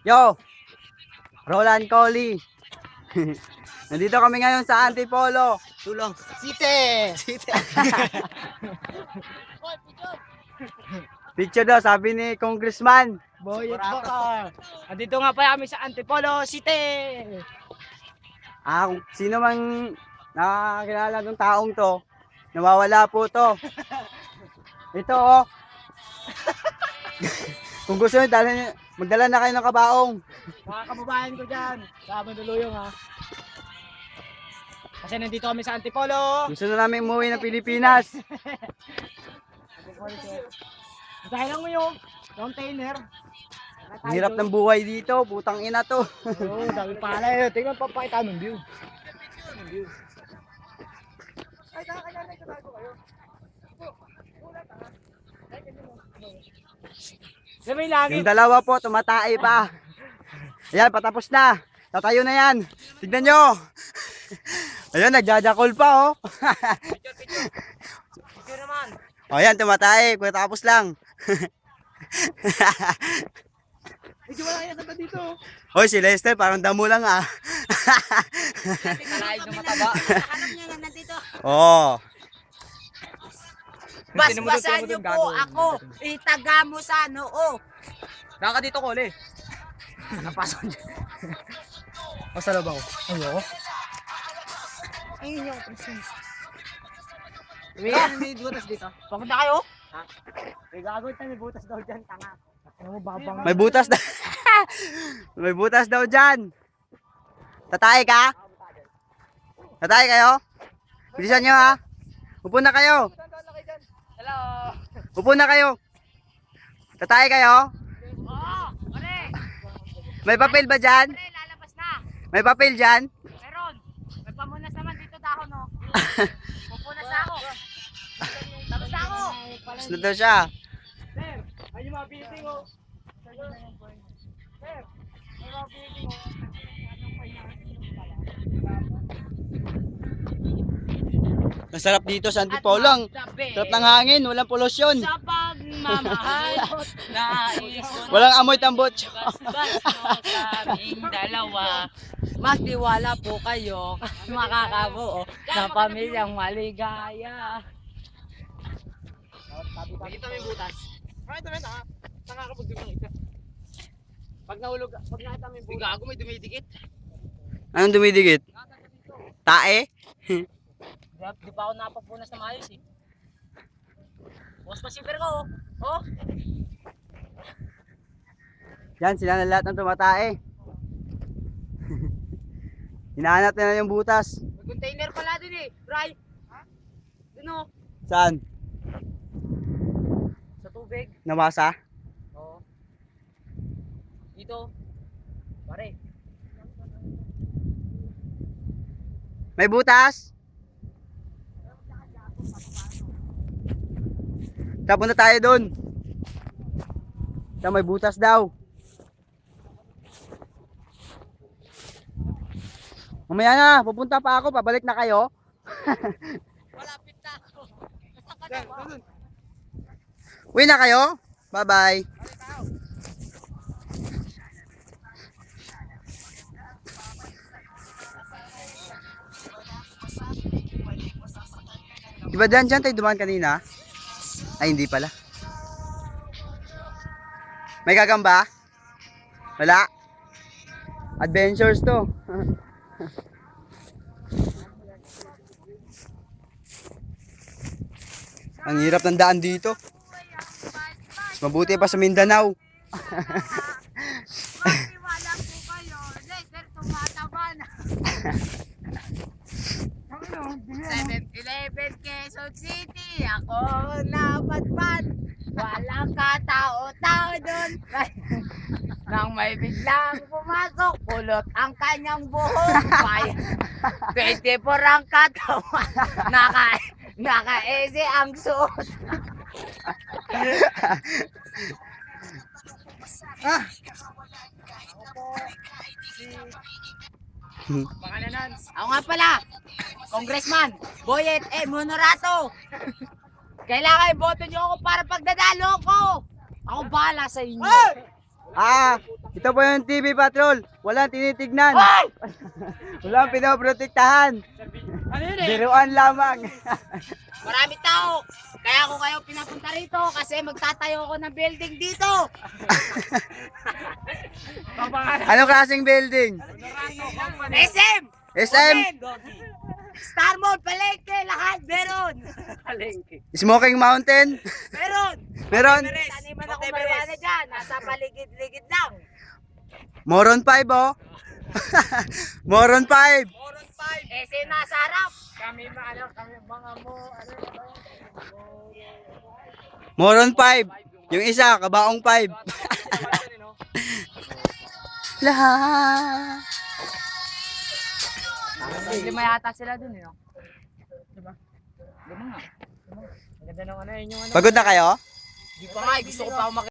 Yo, Roland Collie. Nandito kami ngayon sa Antipolo. Tulong. Site! Site! Picture daw, sabi ni Congressman. Boyet Bakar. Andito nga pala kami sa Antipolo City. Kung sino mang nakakilala ng taong to, nawawala po to. Ito oh. Kung gusto nyo, magdala na kayo ng kabaong. Mga kababayan ko dyan. Sa Mandaluyong ha. Kasi nandito kami sa Antipolo. Gusto na namin umuwi ng Pilipinas. Dahil lang mo yung container. Ang hirap ng buhay dito, putang ina to. Oo, dami pala eh. Tingnan papakita ng view. Ay, kanya-kanya ito kayo. Sabi lagi. Yung dalawa po, tumatae pa. Ayan, patapos na. Tatayo na yan. Tignan nyo. Ayun, nagjajakol pa oh. Picture naman. O yan, tumatae. Patapos lang. Medyo wala kaya sa dito. Hoy, si Lester, parang damo lang ah. Kalahin ng mataba. Hanap niya na nandito. Oo. Basbasan niyo po ako. Itaga mo sa noo. Naka dito ko ulit. Napasok dyan. Masalabaw. Ayoko. Ayun yung presence. May butas dito. Pagod na kayo? Ha? May gagawin tayo, may butas daw dyan, tanga. Ano mo, babang. May butas daw. May butas daw dyan. Tatay ka? Tatay kayo? Bilisan nyo ha. Upo na kayo. Hello. Upo na kayo. Tatay kayo? Oo, pare. May papel ba dyan? Pare, lalabas na. May papel dyan? Meron. May pamunas naman dito dahon, no? Pupunas na ako. Tapos na ako. Tapos na daw siya. Sir, ay yung mga building oh. Sir, ay mga building oh. Masarap dito sa Antipolo. Ang sarap ng hangin, walang polusyon. Sa pagmamahal, nais ko na Walang amoy tambotso. basbas mo kaming dalawa. Magtiwala po kayo, makakabuo ng pamilyang maligaya. Nakita mo yung butas. Ay, ito na. Nakakabog yung isa. Pag nahulog, pag nakita mo yung butas. Gago, may dumidikit. Anong dumidikit? Tae? Di pa ako napapunas na maayos eh. Bukas pa silver ko oh. Oh. Yan, sila na lahat ng tumatae. Hinahanap nila yung butas. May container pala dun eh. Bray. Dun oh. Saan? Sa tubig. Nabasa? Oo. Dito. Pare. May butas? Tapon na tayo doon. May butas daw. Mamaya na, pupunta pa ako, pabalik na kayo. Malapit na ako. Nasaan ka na ba? Uwi na kayo? Bye-bye. Diba dyan tayo dumaan kanina? Ay, hindi pala. May gagamba? Wala? Adventures to. Ang hirap ng daan dito. Mas mabuti pa sa Mindanao. Magtiwala po kayo. Later tumataba na. 7-Eleven Quezon City. Ako napadpad. Walang katao-tao doon. Nang may biglang pumasok, pulot ang kanyang buhok. 24 ang katawan. Naka-easy ang suot. Pangalanan. Ako nga pala, Congressman Boyet Monorato. Kailangan iboto niyo ako para pagdadalo ko. Ako bahala sa inyo. Ah, Ito po yung TV Patrol. Walang tinitignan. Hoy! Walang pinoprotektahan. Ano yun eh? Biruan lamang. Marami tao. Kaya ako kayo pinapunta rito kasi magtatayo ako ng building dito. Ano klaseng building? SM! SM? Star Mall, Palengke, lahat meron. Smoking Mountain? Meron. Meron? Taniman ako marijuana dyan. Nasa paligid-ligid lang. Moron 5 oh. Moron 5. SM nasa harap. Kami mga Moron 5. Yung isa, kabaong 5. Lahat. Lima yata sila dun, no? Lima nga. Maganda ng ano yun yung ano. Pagod na kayo? Di pa nga, gusto ko pa